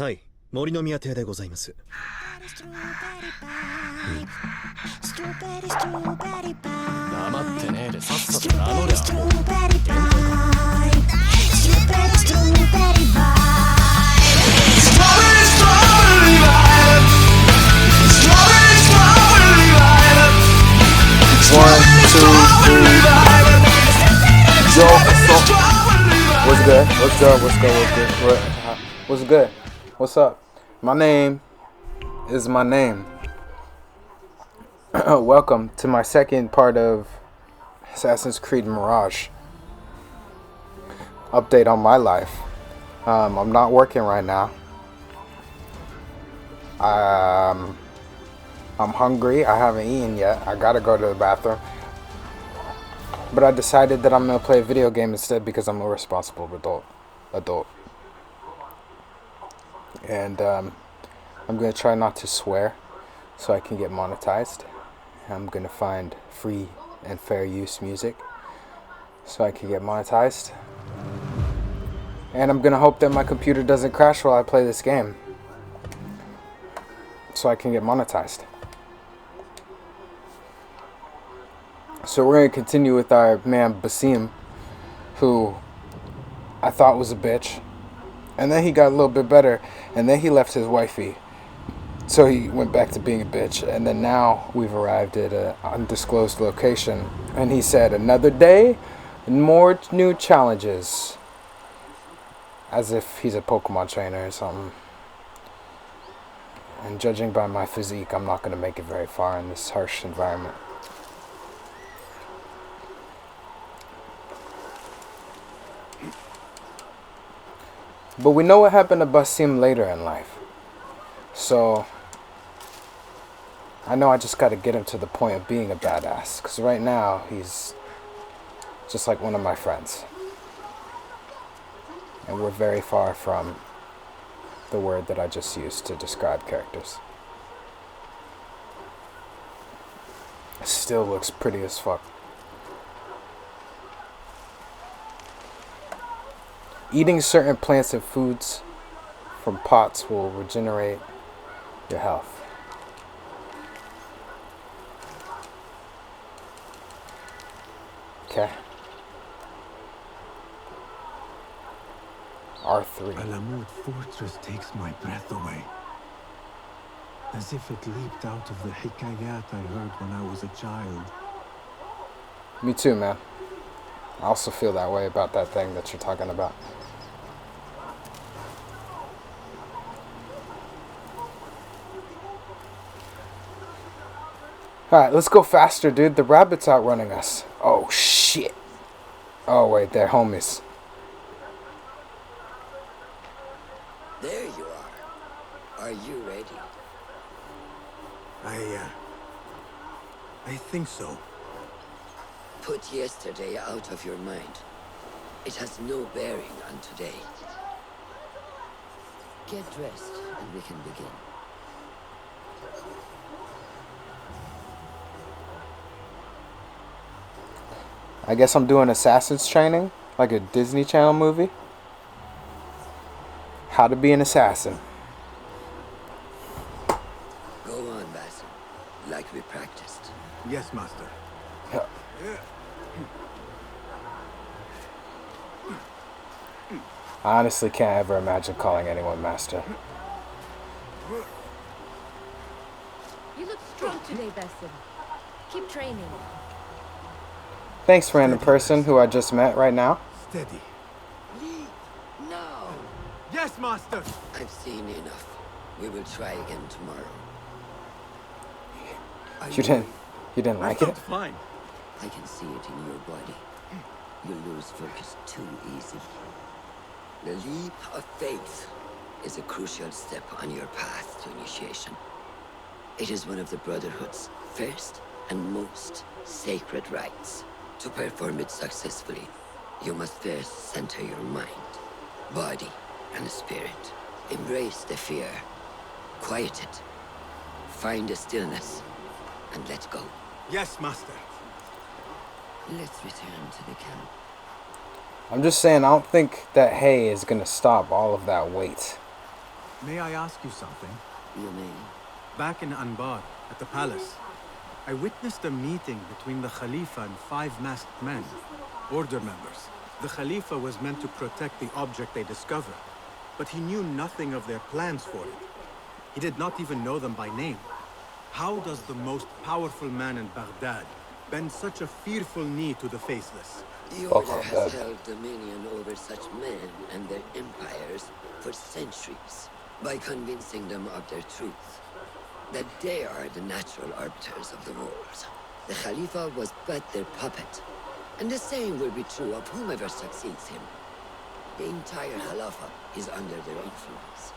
はい、森の宮邸でございます。黙ってねえでさっさと名乗れ。One, two, three. Yo, what's good? What's good? What's good? What's good? What's good? What's up? My name is my name. Welcome to my second part of Assassin's Creed Mirage. Update on my life. I'm not working right now. I'm hungry. I haven't eaten yet. I gotta go to the bathroom. But I decided that I'm gonna play a video game instead because I'm a responsible adult. And I'm gonna try not to swear so I can get monetized. I'm gonna find free and fair use music so I can get monetized. And I'm gonna hope that my computer doesn't crash while I play this game so I can get monetized. So we're going to continue with our man Basim, who I thought was a bitch. And then he got a little bit better. And then he left his wifey. So he went back to being a bitch. And then now we've arrived at an undisclosed location. And he said, another day and more new challenges. As if he's a Pokemon trainer or something. And judging by my physique, I'm not going to make it very far in this harsh environment. But we know what happened to Basim later in life. So, I know I just gotta get him to the point of being a badass. Because right now, he's just like one of my friends. And we're very far from the word that I just used to describe characters. Still looks pretty as fuck. Eating certain plants and foods from pots will regenerate your health. Okay. R3. Alamut Fortress takes my breath away. As if it leaped out of the hikayat I heard when I was a child. Me too, man. I also feel that way about that thing that you're talking about. Alright, let's go faster, dude. The rabbit's outrunning us. Oh, shit. Oh, wait, they're homies. There you are. Are you ready? I think so. Put yesterday out of your mind. It has no bearing on today. Get dressed and we can begin. I guess I'm doing assassin's training, like a Disney Channel movie. How to be an assassin. Go on, Basim. Like we practiced. Yes, master. Yeah. I honestly can't ever imagine calling anyone master. You look strong today, Basim. Keep training. Thanks, random person who I just met right now. Steady. Leave now. Yes, master. I've seen enough. We will try again tomorrow. You didn't like it? Fine. I can see it in your body. You lose focus too easy. The leap of faith is a crucial step on your path to initiation. It is one of the Brotherhood's first and most sacred rites. To perform it successfully, you must first center your mind, body, and spirit. Embrace the fear. Quiet it. Find a stillness, and let go. Yes, master. Let's return to the camp. I'm just saying, I don't think that hay is gonna stop all of that weight. May I ask you something? You may. Back in Anbar, at the palace, I witnessed a meeting between the Khalifa and 5 masked men, order members. The Khalifa was meant to protect the object they discovered, but he knew nothing of their plans for it. He did not even know them by name. How does the most powerful man in Baghdad bend such a fearful knee to the faceless? The Order has held dominion over such men and their empires for centuries by convincing them of their truth, that they are the natural arbiters of the world. The Khalifa was but their puppet, and the same will be true of whomever succeeds him. The entire Khalifa is under their influence.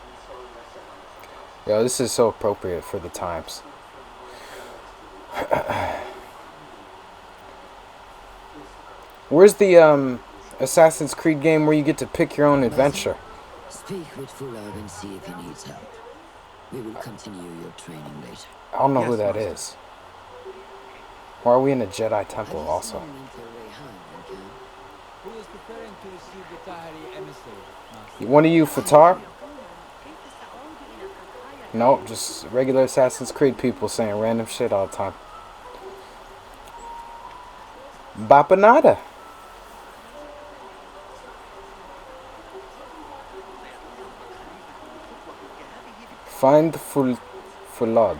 Yo, this is so appropriate for the times. Where's the Assassin's Creed game where you get to pick your own adventure? Speak with Fulad and see if he needs help. We will continue your training later. I don't know Yes, who that Master. is. Why are we in a Jedi temple also? Who is preparing to receive the Tahiri emissary, Master? One of you Fatar? Nope, just regular Assassin's Creed people saying random shit all the time. Bapanada. Find Fulad.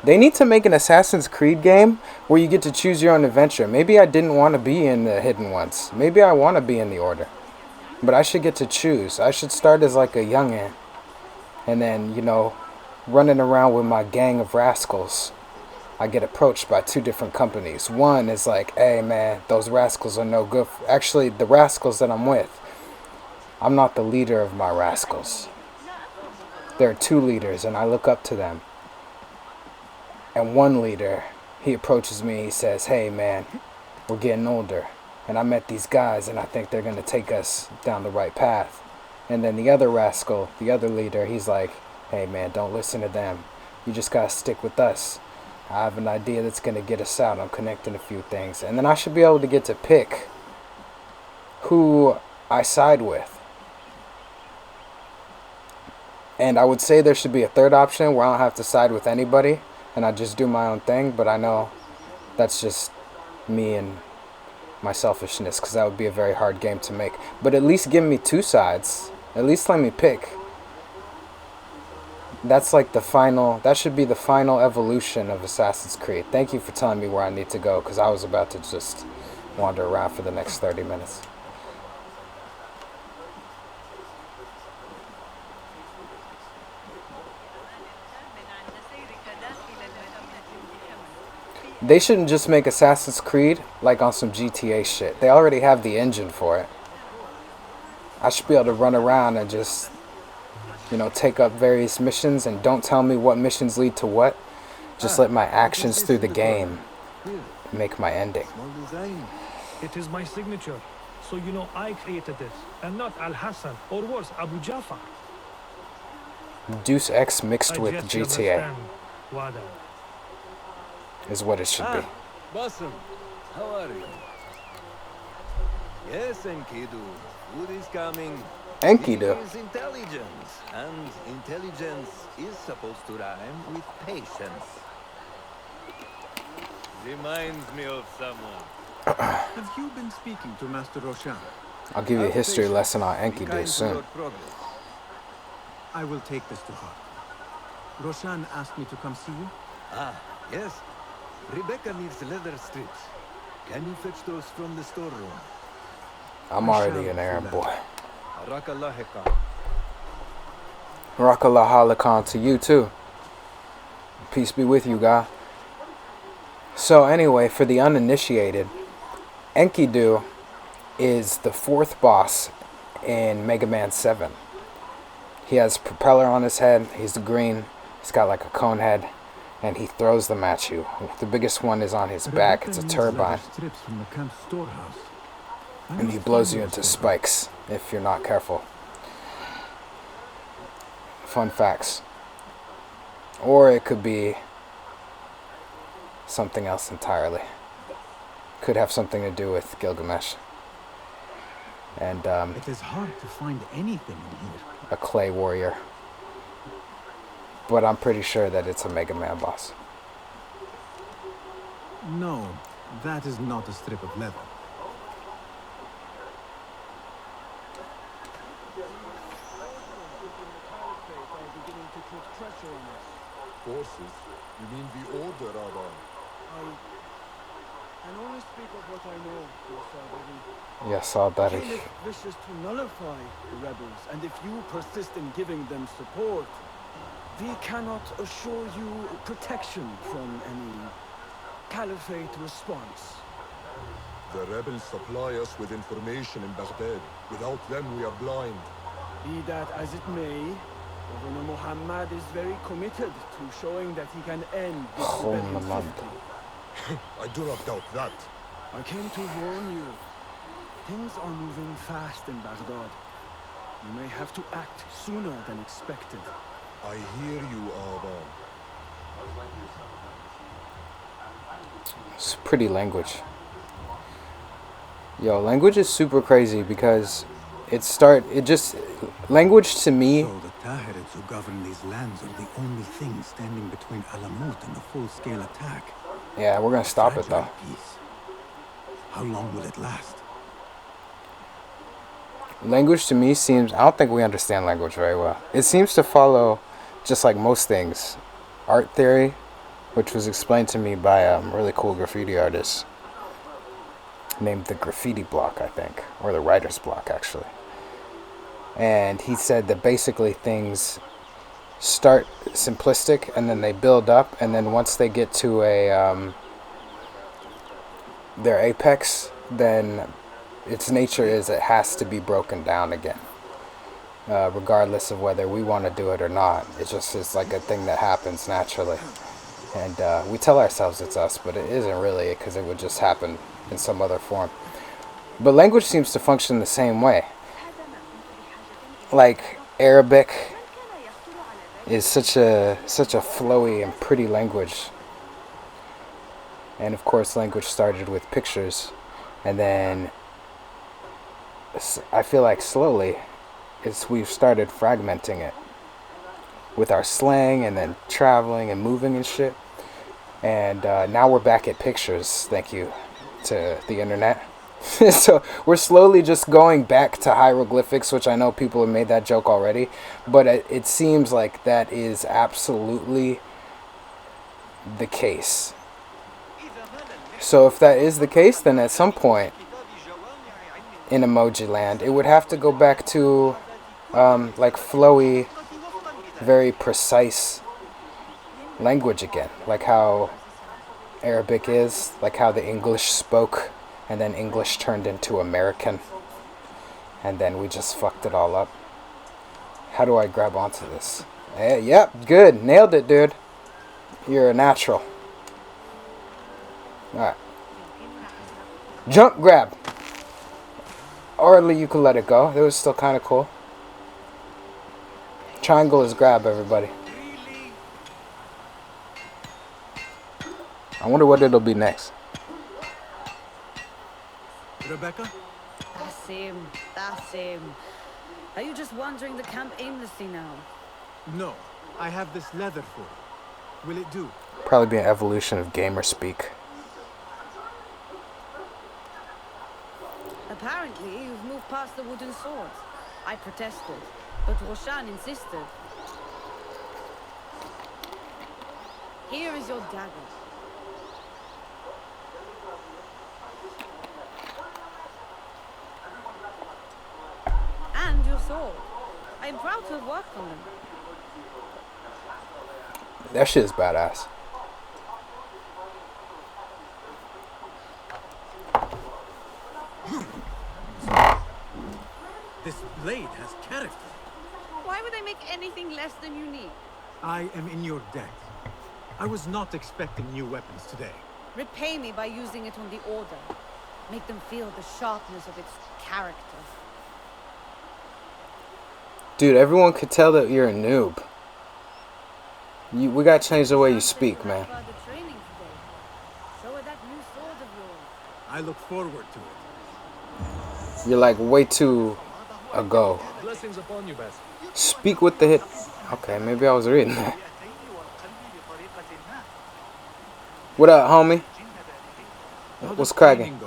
They need to make an Assassin's Creed game where you get to choose your own adventure. Maybe I didn't want to be in the Hidden Ones. Maybe I want to be in the Order. But I should get to choose. I should start as like a youngin'. And then, you know, running around with my gang of rascals. I get approached by 2 different companies. One is like, hey man, those rascals are no good. Actually, the rascals that I'm with, I'm not the leader of my rascals. There are 2 leaders and I look up to them. And one leader, he approaches me, he says, hey man, we're getting older. And I met these guys and I think they're going to take us down the right path. And then the other rascal, the other leader, he's like, hey man, don't listen to them. You just got to stick with us. I have an idea that's going to get us out. I'm connecting a few things. And then I should be able to get to pick who I side with. And I would say there should be a third option where I don't have to side with anybody and I just do my own thing. But I know that's just me and my selfishness, because that would be a very hard game to make. But at least give me 2 sides. At least let me pick. That's like the final, that should be the final evolution of Assassin's Creed. Thank you for telling me where I need to go, because I was about to just wander around for the next 30 minutes. They shouldn't just make Assassin's Creed like on some GTA shit. They already have the engine for it. I should be able to run around and just, you know, take up various missions, and don't tell me what missions lead to what. Just let my actions through the game make my ending. Small design. It is my signature. So you know I created this, and not Al-Hassan, or worse, Abu Jafar. Deus Ex mixed with guess you GTA understand, Wada. is what it should be. Basim, how are you? Yes, Enkidu. Food is coming. Enkidu. It is intelligence, and intelligence is supposed to rhyme with patience. Reminds me of someone. Have you been speaking to Master Roshan? I'll give you a history Patience. lesson on Be Enkidu kind to soon. your progress. I will take this to heart. Roshan asked me to come see you. Ah, yes. Rebecca needs leather strips. Can you fetch those from the storeroom? I'm already an errand boy. Arakalaheka. Rakalah Halakan to you too. Peace be with you, God. So anyway, for the uninitiated, Enkidu is the 4th boss in Mega Man 7. He has a propeller on his head. He's green. He's got like a cone head, and he throws them at you. The biggest one is on his back. It's a turbine, Strips from the camp storehouse. and he blows you into spikes if you're not careful. Fun facts. Or it could be something else entirely. Could have something to do with Gilgamesh. and It is hard to find anything in here. a clay warrior. But I'm pretty sure that it's a Mega Man boss. No, that is not a strip of leather. Forces? You mean the Order, Aban? I can only speak of what I know, Yes, The Aldari. Caliph wishes to nullify the rebels, and if you persist in giving them support, we cannot assure you protection from any Caliphate response. The rebels supply us with information in Baghdad. Without them, we are blind. Be that as it may, Governor Muhammad is very committed to showing that he can end this rebellion swiftly. I do not doubt that. I came to warn you. Things are moving fast in Baghdad. You may have to act sooner than expected. I hear you, Aban. It's pretty language. Yo, language is super crazy because language to me, So the Tahirids who govern these lands are the only thing standing between Alamut and a full-scale attack. yeah, we're gonna stop it though. Fragile peace. How long will it last? Language to me seems, I don't think we understand language very well. It seems to follow, just like most things, art theory, which was explained to me by a really cool graffiti artist named the Graffiti Block, I think, or the Writer's Block actually. And he said that basically things start simplistic and then they build up, and then once they get to their apex, then its nature is it has to be broken down again, regardless of whether we want to do it or not. It just is like a thing that happens naturally, and we tell ourselves it's us, but it isn't really, because it would just happen in some other form. But language seems to function the same way. Like Arabic is such a flowy and pretty language. And of course language started with pictures, and then I feel like slowly we've started fragmenting it with our slang and then traveling and moving and shit. And now we're back at pictures, thank you to the internet. So we're slowly just going back to hieroglyphics, which I know people have made that joke already, but it seems like that is absolutely the case. So if that is the case, then at some point in emoji land, it would have to go back to like flowy, very precise language again, like how Arabic is, like how the English spoke, and then English turned into American, and then we just fucked it all up. How do I grab onto this? Yep, good, nailed it, dude. You're a natural. Alright. Jump grab. Or you could let it go. It was still kind of cool. Triangle is grab, everybody. I wonder what it'll be next. Rebecca? Basim. Are you just wandering the camp aimlessly now? No. I have this leather for you. Will it do? Probably be an evolution of gamer speak. Apparently, you've moved past the wooden swords. I protested, but Roshan insisted. Here is your dagger. And your sword. I am proud to have worked on them. That shit is badass. This blade has character. Why would I make anything less than unique? I am in your debt. I was not expecting new weapons today. Repay me by using it on the Order. Make them feel the sharpness of its character. Dude, everyone could tell that you're a noob. We gotta change the way you speak, man. I look forward to it. You're like way too ago. Blessings upon you, Basim. Speak with the hit. Okay, maybe I was reading that. What up, homie? What's cracking?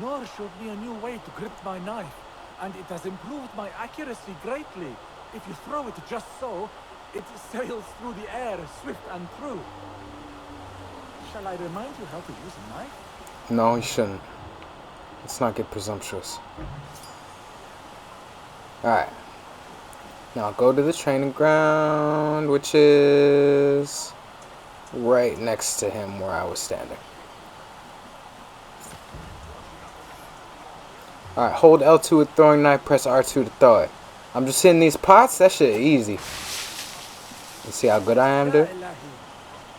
Nor showed me a new way to grip my knife, and it has improved my accuracy greatly. If you throw it just so, it sails through the air, swift and true. Shall I remind you how to use a knife? No, you shouldn't. Let's not get presumptuous. Alright. Now go to the training ground, which is right next to him where I was standing. Alright, hold L2 with throwing knife, press R2 to throw it. I'm just hitting these pots, that shit easy. You see how good I am, dude?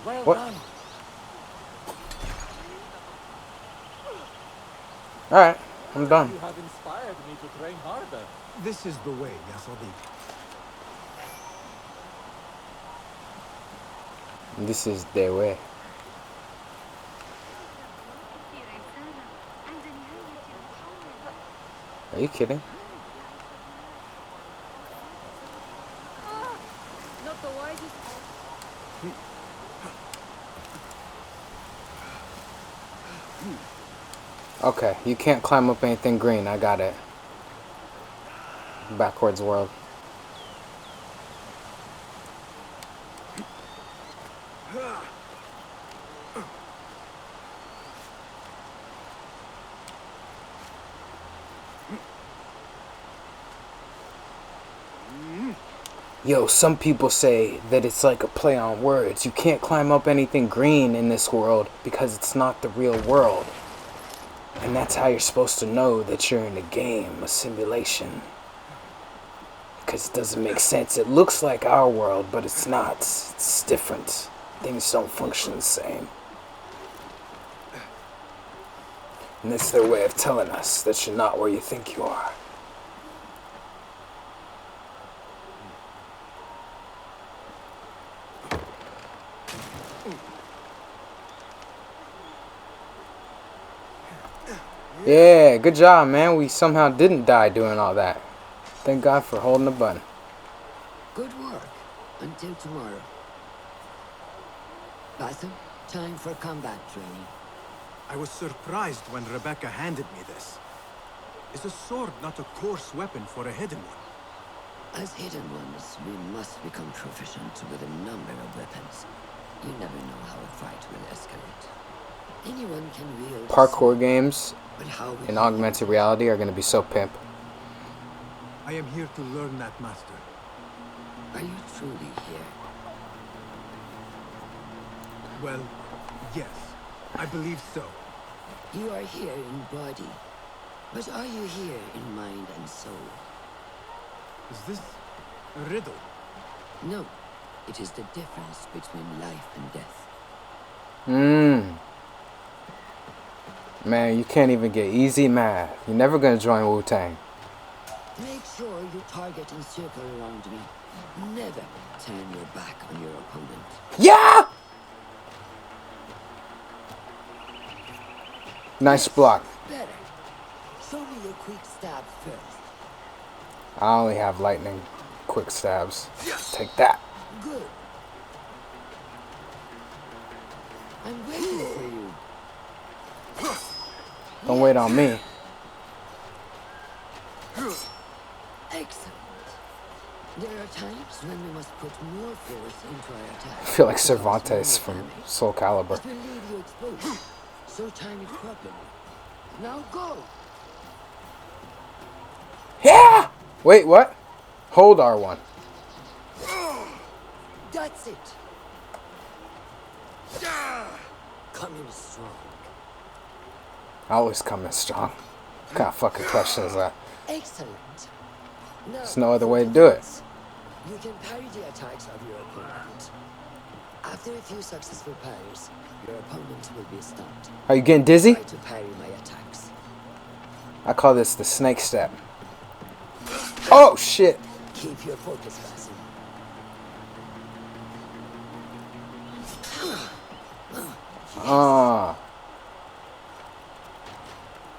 Well What? done. Alright, I'm done. You have inspired me to train harder. This is the way, ya Sadiq. This is their way. Are you kidding? Not the wisest. Okay, you can't climb up anything green. I got it. Backwards world. Yo, some people say that it's like a play on words. You can't climb up anything green in this world because it's not the real world. And that's how you're supposed to know that you're in a game, a simulation. Because it doesn't make sense. It looks like our world, but it's not. It's different. Things don't function the same. And it's their way of telling us that you're not where you think you are. Yeah, good job, man. We somehow didn't die doing all that. Thank God for holding the button. Good work. Until tomorrow. Basim, time for combat training. I was surprised when Rebecca handed me this. Is a sword not a coarse weapon for a hidden one? As hidden ones, we must become proficient with a number of weapons. You never know how a fight will escalate. Anyone can wield a Parkour sword, games but how will in you augmented reality are going to be so pimp. I am here to learn that, Master. Are you truly here? Well, yes. I believe so. You are here in body, but are you here in mind and soul? Is this a riddle? No, it is the difference between life and death. Man, you can't even get easy math. You're never going to join Wu-Tang. Make sure you target and circle around me. Never turn your back on your opponent. Yeah! Nice block. Better. Show me your quick stab first. I only have lightning quick stabs. Take that. Good. I'm waiting for you. Don't wait on me. Excellent. There are times when we must put more force into our attack. I feel like Cervantes from Soul Calibur. It will leave you exposed. So time it properly. Now go. Yeah! Wait, what? Hold R1. That's it. Come in strong. I always come in strong. What kind of fucking question is that? Excellent. Now, There's no other way to do it. you can parry the attacks of your opponent. After a few successful parries, your opponent will be stunned. Are you getting dizzy? Try to parry my attacks. I call this the snake step. Oh, shit. Keep your focus, Basim.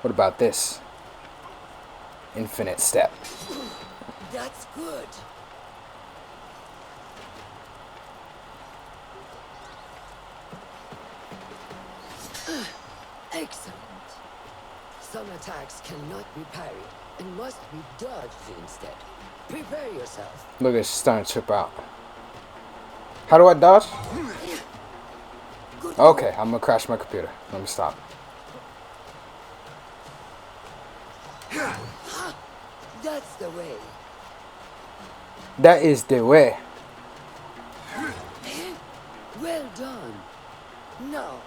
What about this? infinite step. That's good. Excellent. Some attacks cannot be parried and must be dodged instead. Prepare yourself. Look, it's starting to trip out. How do I dodge? Okay, I'm gonna crash my computer. Let me stop. That's the way. That is the way. Well done. Now,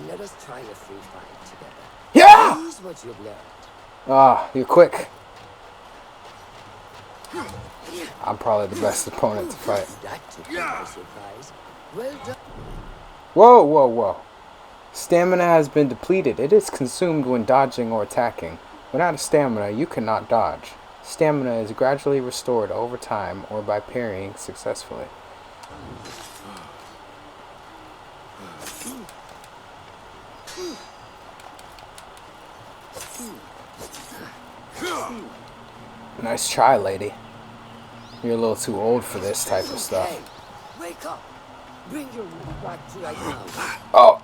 let us try a free fight together. Yeah! Use what you've learned. Ah, you're quick. I'm probably the best opponent to fight. That took me by surprise. Well done. Whoa, whoa, whoa. Stamina has been depleted. It is consumed when dodging or attacking. Without a stamina, you cannot dodge. Stamina is gradually restored over time or by parrying successfully. Nice try, lady. You're a little too old for this type of stuff. Hey, wake up. Bring your move back to right now. Oh!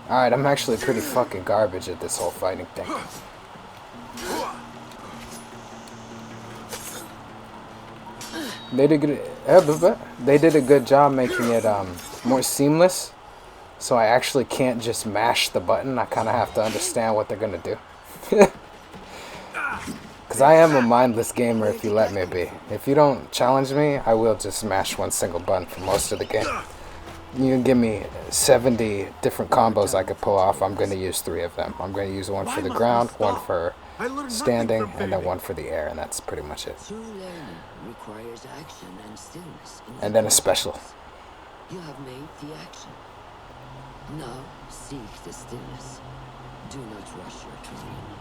Alright, I'm actually pretty fucking garbage at this whole fighting thing. They did a good job making it more seamless. So I actually can't just mash the button. I kind of have to understand what they're gonna do. Because I am a mindless gamer if you let me be. If you don't challenge me, I will just smash one single button for most of the game. You can give me 70 different combos I could pull off. I'm going to use 3 of them. I'm going to use one for the ground, one for standing, and then one for the air, and that's pretty much it. True learning requires action and stillness. And then a special. You have made the action. Now seek the stillness. Do not rush your training.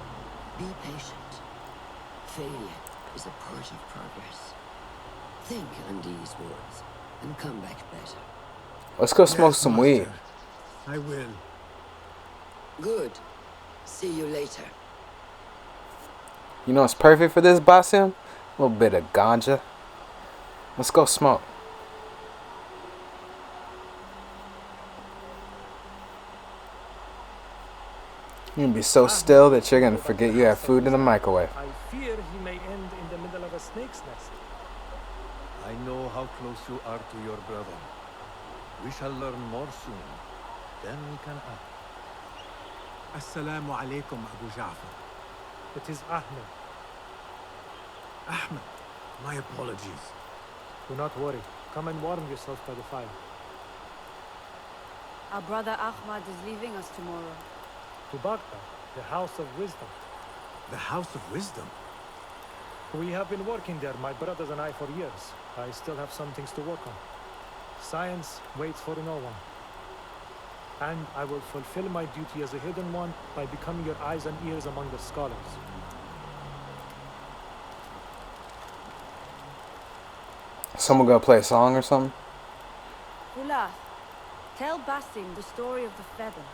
Be patient. Failure is a part of progress. Think on these words and come back better. Let's go smoke some weed. I will. Good. See you later. You know what's perfect for this, Basim? A little bit of ganja. Let's go smoke. You're gonna be so still that you're gonna forget you have food in the microwave. I fear he may end in the middle of a snake's nest. I know how close you are to your brother. We shall learn more soon. Then we can act. Assalamu alaikum, Abu Ja'far. It is Ahmed. Ahmed, my apologies. Do not worry. Come and warm yourself by the fire. Our brother Ahmad is leaving us tomorrow. To Baghdad, the House of Wisdom. The House of Wisdom? We have been working there, my brothers and I, for years. I still have some things to work on. Science waits for no one. And I will fulfill my duty as a hidden one by becoming your eyes and ears among the scholars. Someone gonna play a song or something? Ula, tell Basim the story of the feather.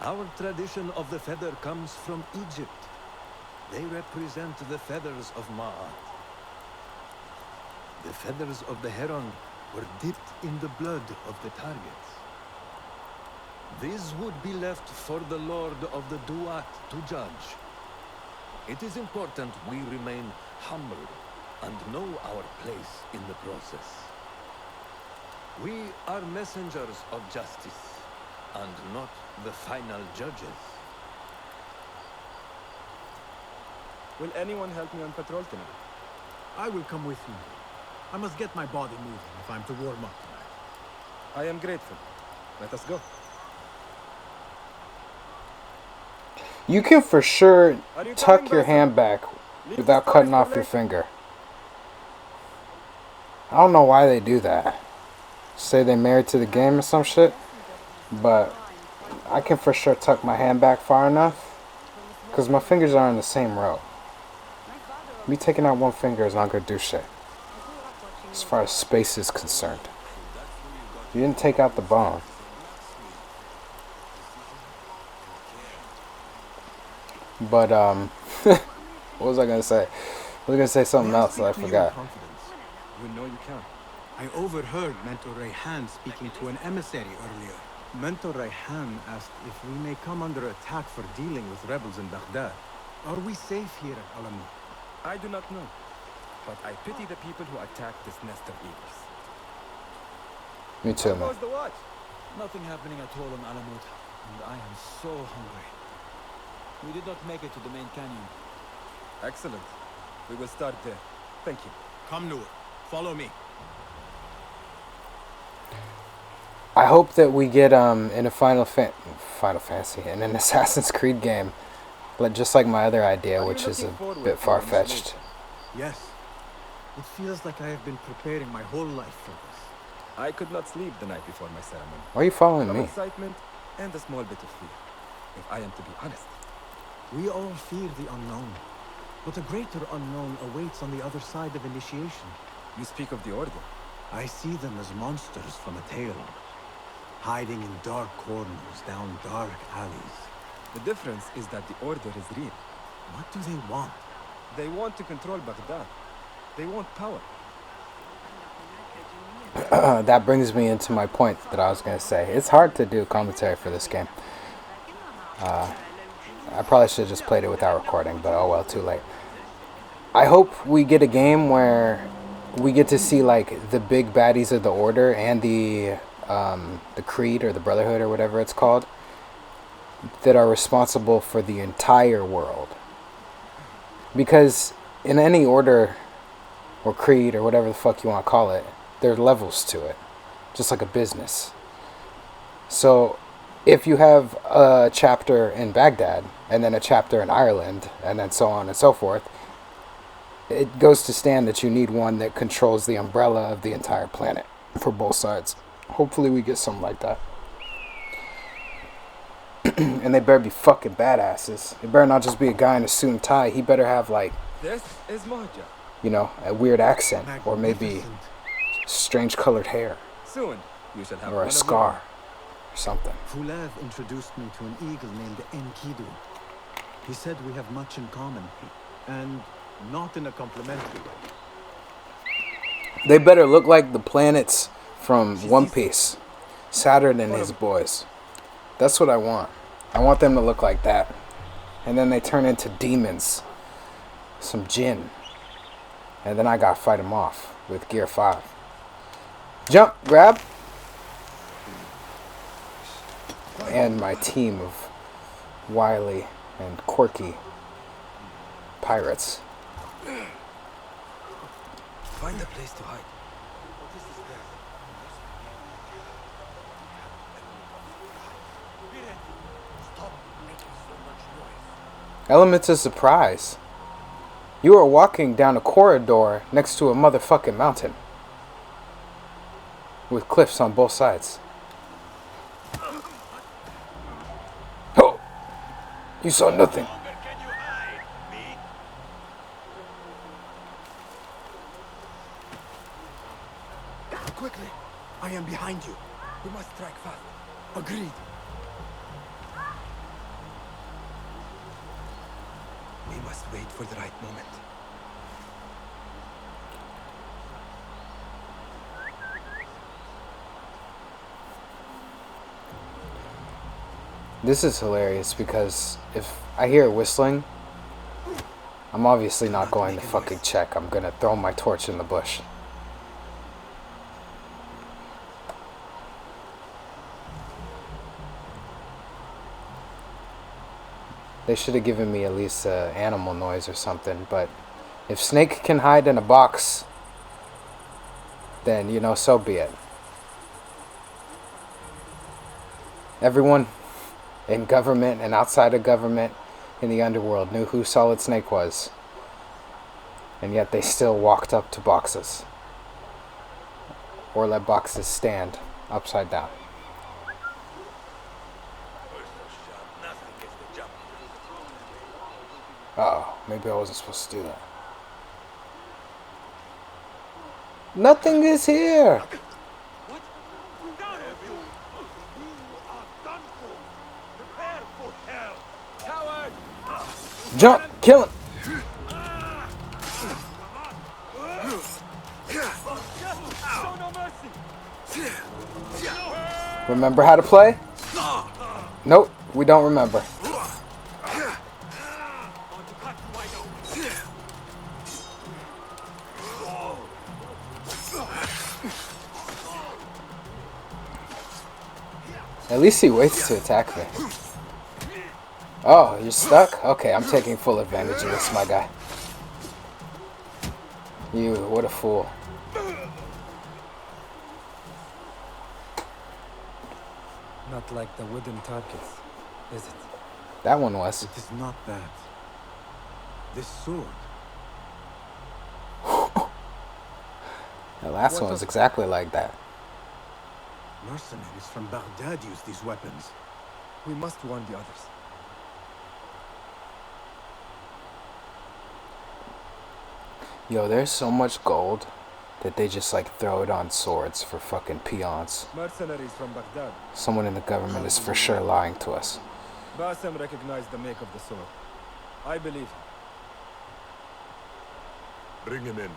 Our tradition of the feather comes from Egypt. They represent the feathers of Ma'at. The feathers of the heron were dipped in the blood of the targets. These would be left for the Lord of the Duat to judge. It is important we remain humble and know our place in the process. We are messengers of justice and not the final judges. Will anyone help me on patrol tonight? I will come with you. I must get my body moving if I'm to warm up tonight. I am grateful. Let us go. You can for sure Are you tuck coming, your Basim? hand back Leave without the cutting story off for your later. finger. I don't know why they do that. Say they married to the game or some shit. But I can for sure tuck my hand back far enough because my fingers are in the same row. Me taking out one finger is not going to do shit as far as space is concerned. You didn't take out the bone. But what was I gonna say? I was gonna say something else that I forgot. You know you can. I overheard Mentor Rayhan speaking to an emissary earlier. Mentor Rayhan asked if we may come under attack for dealing with rebels in Baghdad. Are we safe here at Alamo? I do not know, but I pity the people who attacked this nest of eagles. Me too, How man. goes the watch? Nothing happening at all on Alamut, and I am so hungry. We did not make it to the main canyon. Excellent. We will start there. Thank you. Come, Noor. Follow me. I hope that we get in a Final Fantasy, in an Assassin's Creed game, but just like my other idea, which is a bit far-fetched. Yes. It feels like I have been preparing my whole life for this. I could not sleep the night before my ceremony. Why are you following Some me? excitement and a small bit of fear, if I am to be honest. We all fear the unknown, but a greater unknown awaits on the other side of initiation. You speak of the Order. I see them as monsters from a tale, hiding in dark corners down dark alleys. The difference is that the Order is real. What do they want? They want to control Baghdad. They want power. That brings me into my point that I was going to say. It's hard to do commentary for this game. I probably should have just played it without recording, but oh well, too late. I hope we get a game where we get to see like the big baddies of the Order and the Creed or the Brotherhood or whatever it's called that are responsible for the entire world. Because in any Order or Creed or whatever the fuck you want to call it, there are levels to it, just like a business. So if you have a chapter in Baghdad and then a chapter in Ireland and then so on and so forth, it goes to stand that you need one that controls the umbrella of the entire planet for both sides. Hopefully we get something like that. And they better be fucking badasses. It better not just be a guy in a suit and tie. He better have like, This is Moja. you know, a weird accent or maybe strange colored hair Soon, you shall have or one a of scar or something. Fulev introduced me to an eagle named Enkidu. He said we have much in common, and not in a complimentary way. They better look like the planets from One Piece. Saturn and his boys. That's what I want. I want them to look like that. And then they turn into demons. Some jinn. And then I gotta fight them off with Gear 5. Jump, grab. And my team of wily and quirky pirates. Find a place to hide. Elements of surprise. You are walking down a corridor next to a motherfucking mountain. With cliffs on both sides. Oh! You saw nothing. Quickly! I am behind you. We must strike fast. Agreed. We must wait for the right moment. This is hilarious because if I hear whistling, I'm obviously not going to fucking check. I'm gonna throw my torch in the bush. They should have given me at least an animal noise or something, but if Snake can hide in a box, then, you know, so be it. Everyone in government and outside of government in the underworld knew who Solid Snake was, and yet they still walked up to boxes, or let boxes stand upside down. Uh-oh, maybe I wasn't supposed to do that. Nothing is here! Jump! Kill him! Show no mercy. Remember how to play? Nope, we don't remember. At least he waits to attack me. Oh, you're stuck? Okay, I'm taking full advantage of this, my guy. You, what a fool. Not like the wooden targets, is it? That one was. It is not that. This sword. The last one was exactly like that. Mercenaries from Baghdad use these weapons. We must warn the others. Yo, there's so much gold that they just like throw it on swords for fucking peons. Mercenaries from Baghdad. Someone in the government is for sure lying to us. Basim recognized the make of the sword. I believe him. Bring him in.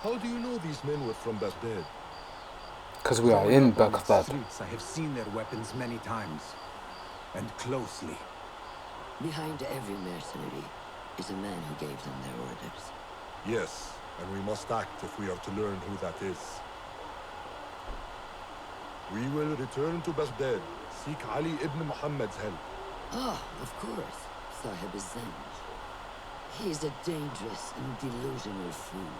How do you know these men were from Baghdad? Because we are in Baghdad. Streets, I have seen their weapons many times. And closely. Behind every mercenary is a man who gave them their orders. Yes, and we must act if we are to learn who that is. We will return to Baghdad, seek Ali ibn Muhammad's help. Ah, of course, Sahib is Zenj. He is a dangerous and delusional fool.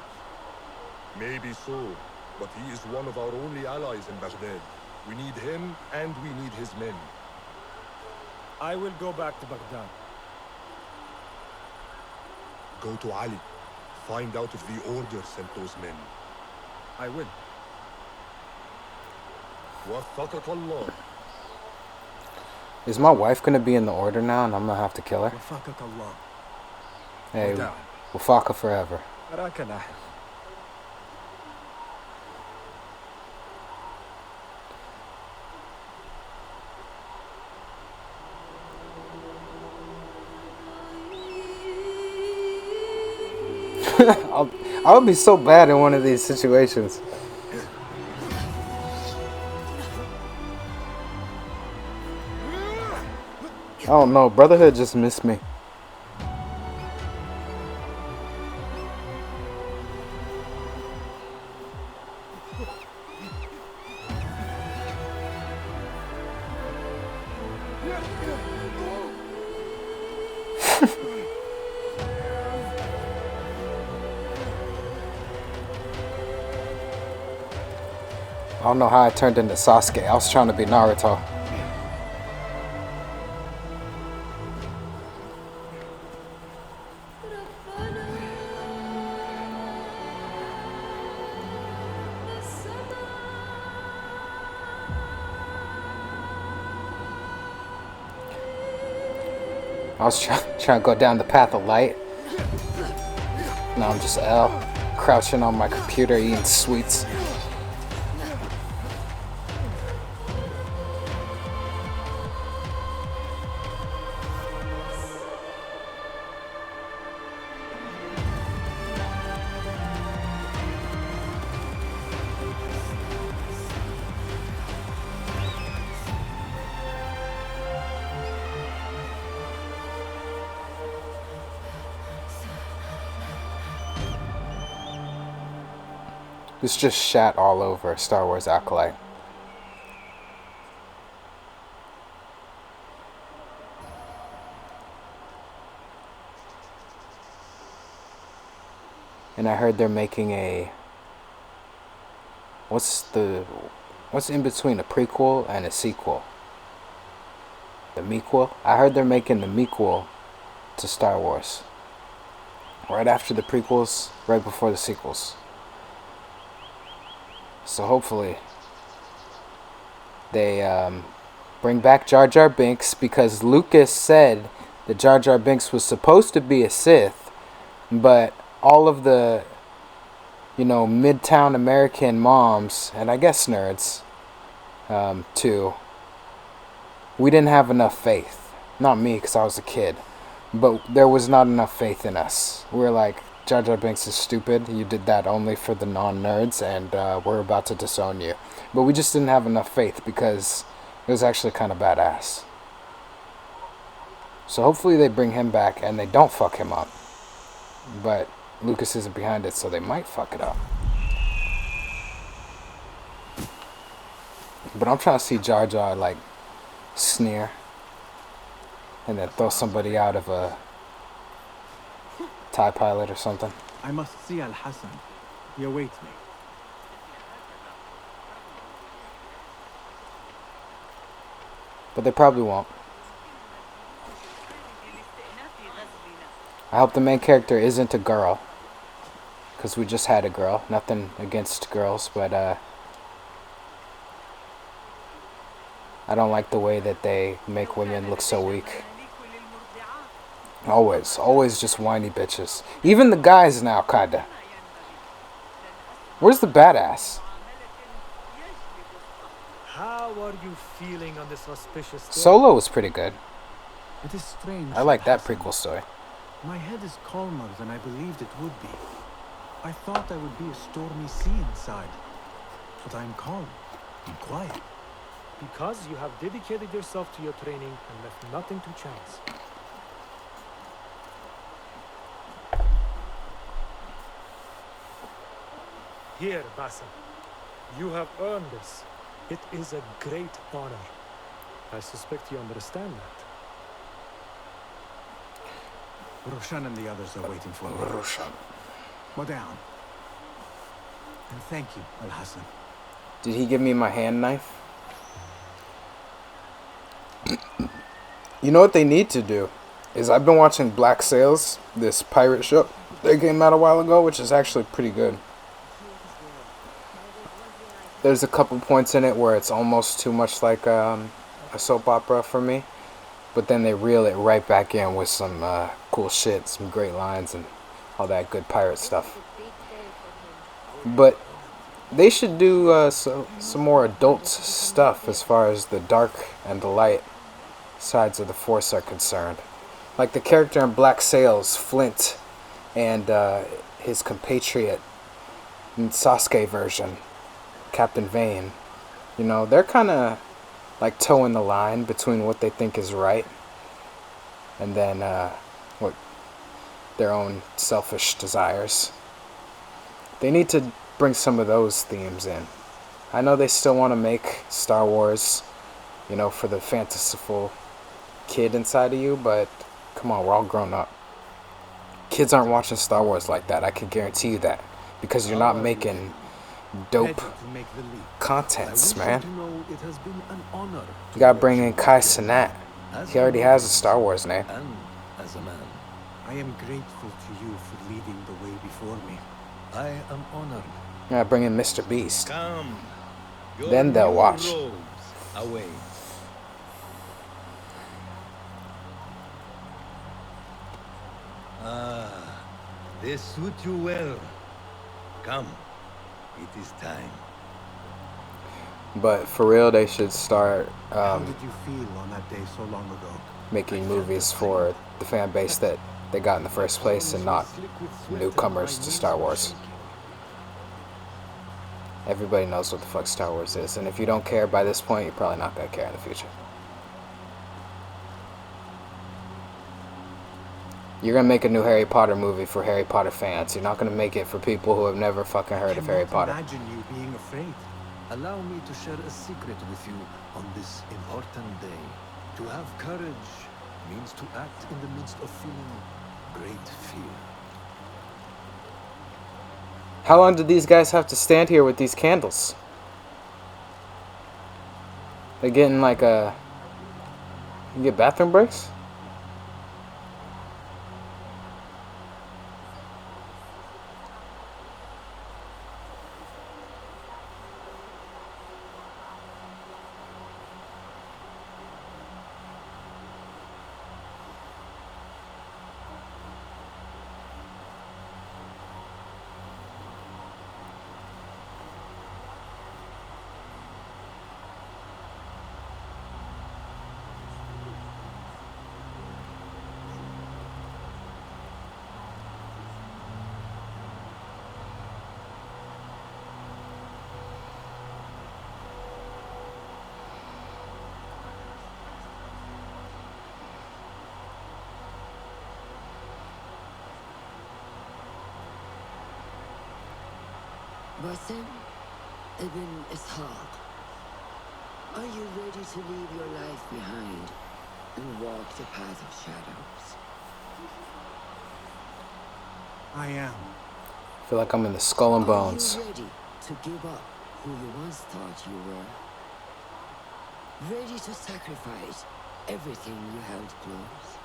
Maybe so, but he is one of our only allies in Baghdad. We need him, and we need his men. I will go back to Baghdad. Go to Ali. Find out if the order sent those men. I will. وفقك الله. Is my wife gonna be in the order now and I'm gonna have to kill her? Wafakak Allah. Hey, Wafaka forever. أراك لاحق. I would be so bad in one of these situations. I don't know, Brotherhood just missed me. I don't know how I turned into Sasuke. I was trying to be Naruto. I was trying to go down the path of light. Now I'm just L, crouching on my computer eating sweets. It's just shat all over Star Wars Acolyte. And I heard they're making a... What's in between a prequel and a sequel? The mequel? I heard they're making the mequel to Star Wars. Right after the prequels, right before the sequels. So hopefully they bring back Jar Jar Binks, because Lucas said that Jar Jar Binks was supposed to be a Sith, but all of the Midtown American moms, and I guess nerds, too. We didn't have enough faith. Not me, because I was a kid. But there was not enough faith in us. We were like, Jar Jar Binks is stupid. You did that only for the non-nerds, and we're about to disown you. But we just didn't have enough faith because it was actually kind of badass. So hopefully they bring him back and they don't fuck him up. But Lucas isn't behind it, so they might fuck it up. But I'm trying to see Jar Jar, like, sneer. And then throw somebody out of a TIE pilot or something. I must see Al Hassan. He awaits me. But they probably won't. I hope the main character isn't a girl. Because we just had a girl. Nothing against girls, but I don't like the way that they make women look so weak. Always just whiny bitches. Even the guys now, kinda. Where's the badass? How are you feeling on this auspicious day? Solo was pretty good. It is strange. I like that Hassan. prequel story. My head is calmer than I believed it would be. I thought I would be a stormy sea inside. But I'm calm and quiet. Because you have dedicated yourself to your training and left nothing to chance. Here, Basim. You have earned this. It is a great honor. I suspect you understand that. Roshan and the others are waiting for me. Roshan. Go down. And thank you, Al Hassan. Did he give me my hand knife? You know what they need to do? Is I've been watching Black Sails, this pirate ship that came out a while ago, which is actually pretty good. There's a couple points in it where it's almost too much like a soap opera for me. But then they reel it right back in with some cool shit, some great lines, and all that good pirate stuff. But they should do some more adult stuff as far as the dark and the light sides of the Force are concerned. Like the character in Black Sails, Flint, and his compatriot in Sasuke version, Captain Vane. They're kind of like towing the line between what they think is right and then what their own selfish desires. They need to bring some of those themes in. I know they still want to make Star Wars, for the fanciful kid inside of you, but come on, we're all grown up. Kids aren't watching Star Wars like that, I can guarantee you that, because you're not making dope contents, man. It has been an honor. You gotta bring in Kai Cenat. He already has a Star Wars name. And as a man, I am grateful to you for leading the way before me. I am honored. You gotta bring in Mr. Beast. Come. Your Then they'll new watch. robes away. Ah, they suit you well. Come. It is time. But for real, they should start How did you feel on that day so long ago? making movies for the fan base that they got in the first place and not newcomers to Star Wars. Everybody knows what the fuck Star Wars is, and if you don't care by this point, you're probably not gonna care in the future. You're gonna make a new Harry Potter movie for Harry Potter fans. You're not gonna make it for people who have never fucking heard of Harry Potter. Imagine you being afraid. Allow me to share a secret with you on this important day. To have courage means to act in the midst of feeling great fear. How long did these guys have to stand here with these candles? They're getting like a... You get bathroom breaks? Basim, Ibn Ishaq, are you ready to leave your life behind and walk the path of shadows? I am. I feel like I'm in the Skull and Bones. Are you ready to give up who you once thought you were? Ready to sacrifice everything you held close?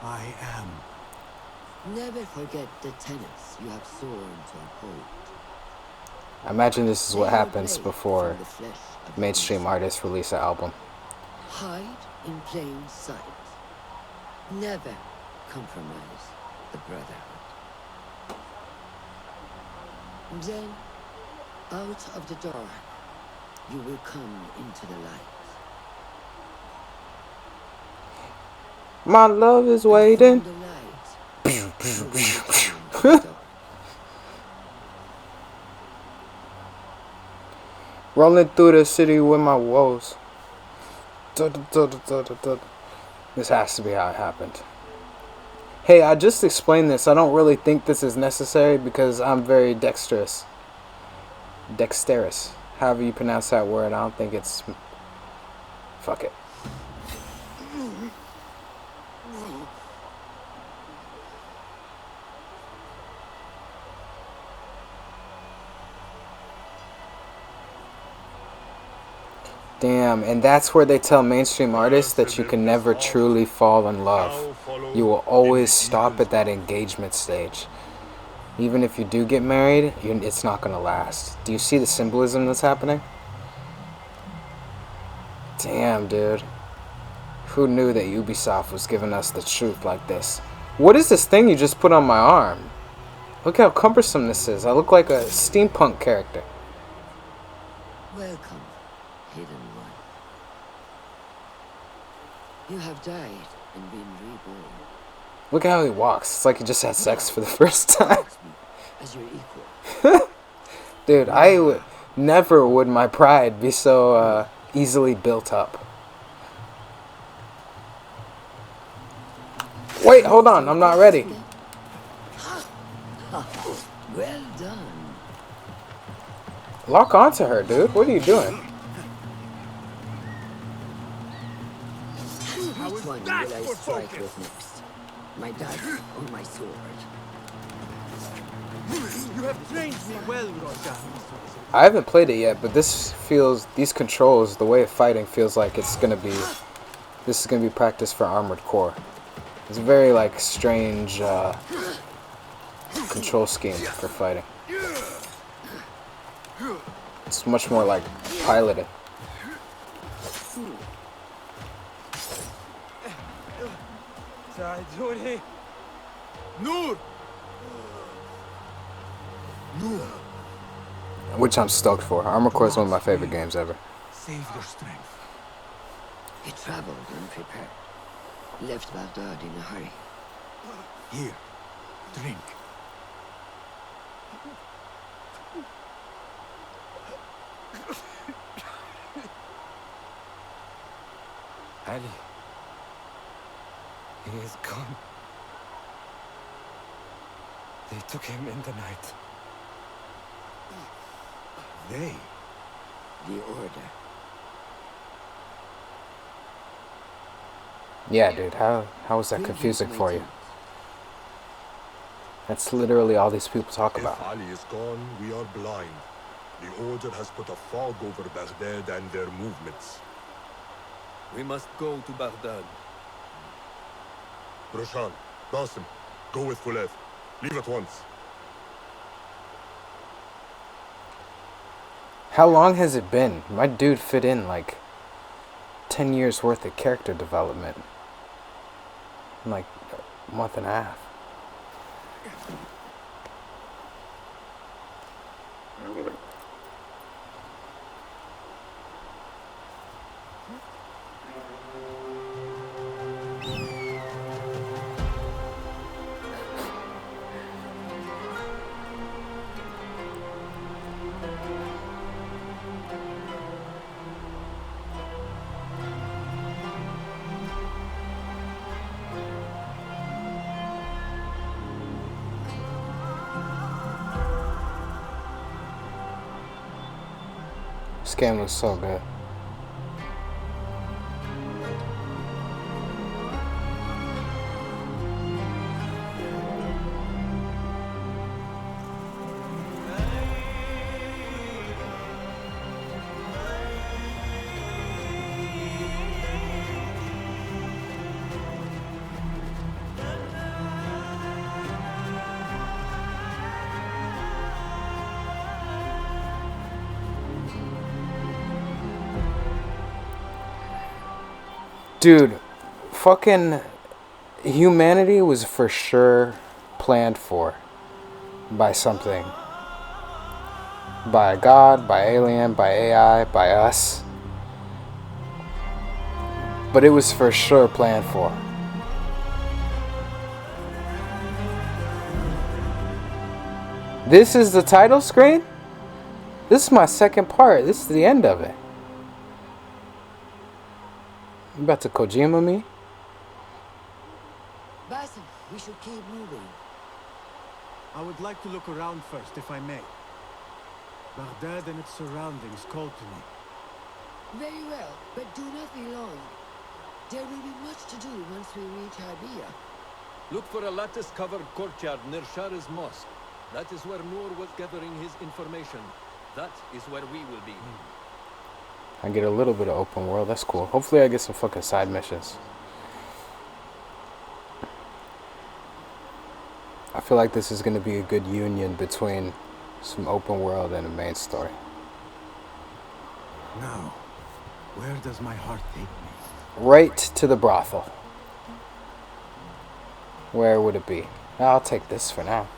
I am. Never forget the tenets you have sworn to uphold. I imagine this is what Stay happens away before from the flesh of the mainstream beast. artists release an album. Hide in plain sight. Never compromise the brotherhood. Then, out of the dark, you will come into the light. My love is And waiting. from the light, you will return to the dark. Rolling through the city with my woes. This has to be how it happened. Hey, I just explained this. I don't really think this is necessary because I'm very dexterous. Dexterous. However you pronounce that word, I don't think it's... Fuck it. Damn, and that's where they tell mainstream artists that you can never truly fall in love. You will always stop at that engagement stage. Even if you do get married, it's not going to last. Do you see the symbolism that's happening? Damn, dude. Who knew that Ubisoft was giving us the truth like this? What is this thing you just put on my arm? Look how cumbersome this is. I look like a steampunk character. Welcome, hidden one. You have died and been reborn. Look at how he walks. It's like he just had sex for the first time. As your equal. Dude, never would my pride be so easily built up. Wait, hold on. I'm not ready. Well done. Lock onto her, dude. What are you doing? Which one will I strike with next? My dagger or my sword? You have trained me well, Roger. I haven't played it yet, but these controls, the way of fighting feels like this is gonna be practice for Armored Core. It's a very like strange control scheme for fighting. It's much more like piloting. Noor! Which I'm stoked for. Armored Core is one of my favorite games ever. Save your strength. He traveled unprepared. Left Baghdad in a hurry. Here, drink. Ali. He is gone. They took him in the night. They? The Order. Yeah, dude. How is that confusing for you? That's literally all these people talk about. If Ali is gone, we are blind. The Order has put a fog over Baghdad and their movements. We must go to Baghdad. Roshan, Basim, go with Fulev. Leave at once. How long has it been? My dude fit in like 10 years worth of character development in like a month and a half. This game looks so good. Dude, fucking humanity was for sure planned for by something. By a god, by alien, by AI, by us. But it was for sure planned for. This is the title screen? This is my second part. This is the end of it. You about to Kojima me? Basim, we should keep moving. I would like to look around first, if I may. Baghdad and its surroundings call to me. Very well, but do not be long. There will be much to do once we reach Habia. Look for a lattice-covered courtyard near Shah's mosque. That is where Noor was gathering his information. That is where we will be. I get a little bit of open world. That's cool. Hopefully I get some fucking side missions. I feel like this is going to be a good union between some open world and a main story. Now, where does my heart take me? Right to the brothel. Where would it be? I'll take this for now.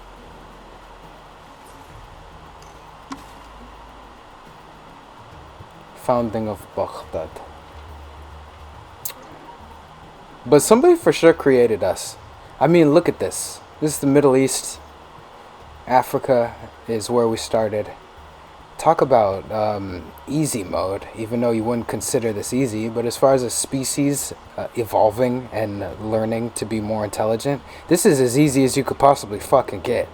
Founding of Baghdad. But somebody for sure created us. I mean, look at this. This is the Middle East. Africa is where we started. Talk about easy mode, even though you wouldn't consider this easy. But as far as a species evolving and learning to be more intelligent, this is as easy as you could possibly fucking get.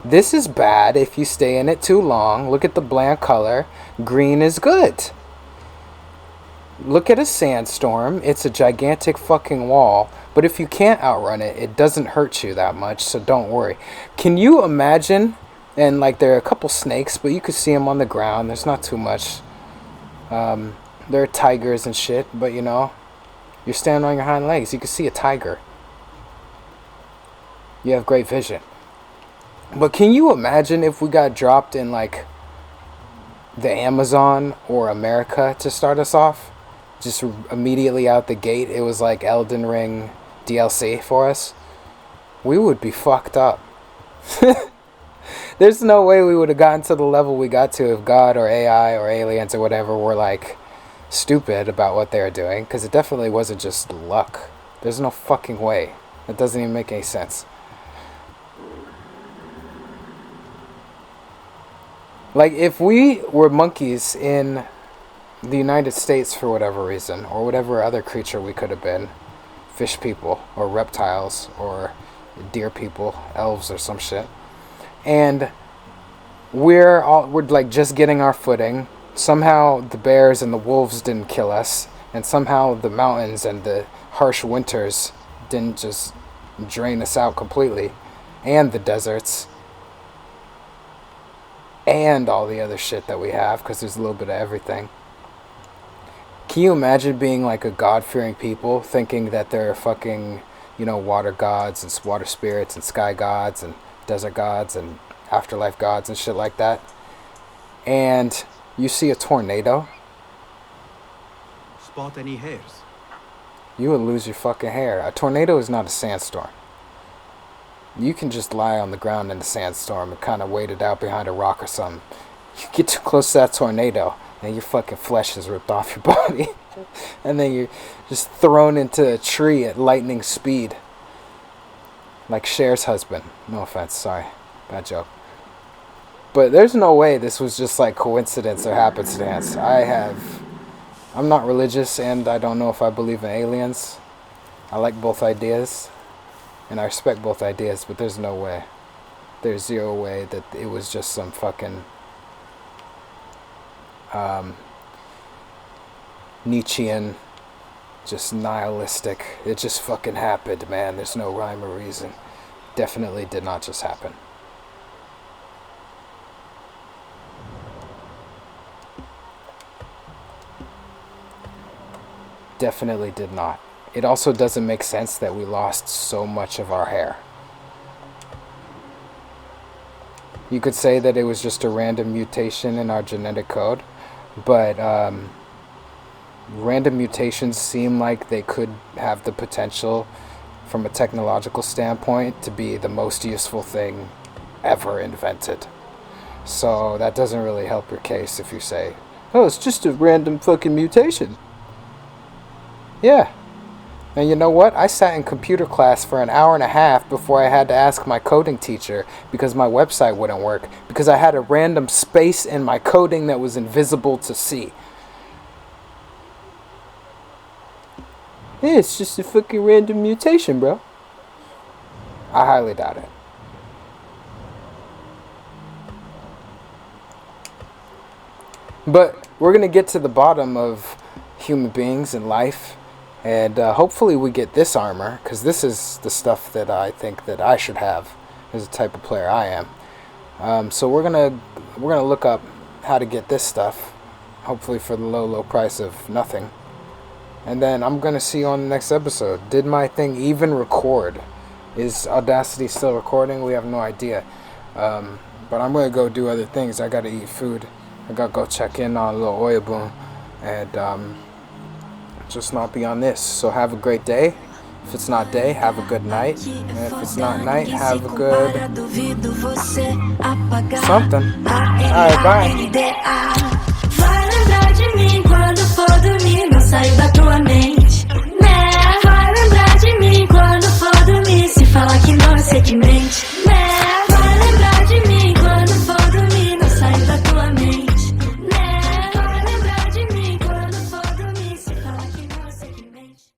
This is bad if you stay in it too long. Look at the bland color. Green is good. Look at a sandstorm. It's a gigantic fucking wall. But if you can't outrun it, it doesn't hurt you that much, so don't worry. Can you imagine? And like there are a couple snakes, but you could see them on the ground. There's not too much. There are tigers and shit, but you know, you're standing on your hind legs. You can see a tiger. You have great vision. But can you imagine if we got dropped in like the Amazon or America to start us off? Just immediately out the gate, it was like Elden Ring DLC for us. We would be fucked up. There's no way we would have gotten to the level we got to if God or AI or aliens or whatever were like stupid about what they were doing, because it definitely wasn't just luck. There's no fucking way. It doesn't even make any sense. Like if we were monkeys in the United States for whatever reason, or whatever other creature we could have been, fish people or reptiles or deer people, elves or some shit, and we're like just getting our footing. Somehow the bears and the wolves didn't kill us, and somehow the mountains and the harsh winters didn't just drain us out completely, and the deserts and all the other shit that we have, because there's a little bit of everything. Can you imagine being like a God-fearing people, thinking that they're fucking, you know, water gods and water spirits and sky gods and desert gods and afterlife gods and shit like that, and you see a tornado? Spot any hairs? You would lose your fucking hair. A tornado is not a sandstorm. You can just lie on the ground in a sandstorm and kind of wait it out behind a rock or something. You get too close to that tornado and your fucking flesh is ripped off your body. And then you're just thrown into a tree at lightning speed. Like Cher's husband. No offense, sorry. Bad joke. But there's no way this was just like coincidence or happenstance. I'm not religious, and I don't know if I believe in aliens. I like both ideas, and I respect both ideas, but there's no way. There's zero way that it was just some fucking Nietzschean, just nihilistic. It just fucking happened, man. There's no rhyme or reason. Definitely did not just happen. Definitely did not. It also doesn't make sense that we lost so much of our hair. You could say that it was just a random mutation in our genetic code, but random mutations seem like they could have the potential from a technological standpoint to be the most useful thing ever invented. So that doesn't really help your case if you say, oh, it's just a random fucking mutation. Yeah. And you know what? I sat in computer class for an hour and a half before I had to ask my coding teacher because my website wouldn't work, because I had a random space in my coding that was invisible to see. Yeah, it's just a fucking random mutation, bro. I highly doubt it. But we're going to get to the bottom of human beings and life. And hopefully we get this armor, because this is the stuff that I think that I should have as the type of player I am. So we're gonna look up how to get this stuff, hopefully for the low price of nothing. And then I'm gonna see you on the next episode. Did my thing even record? Is Audacity still recording? We have no idea. But I'm gonna go do other things. I gotta eat food. I gotta go check in on little Oyabun and just not be on this. So have a great day. If it's not day, have a good night. And if it's not night, have a good something. Alright, bye. Vai lembrar de mim quando for dormir, não saio da tua mente.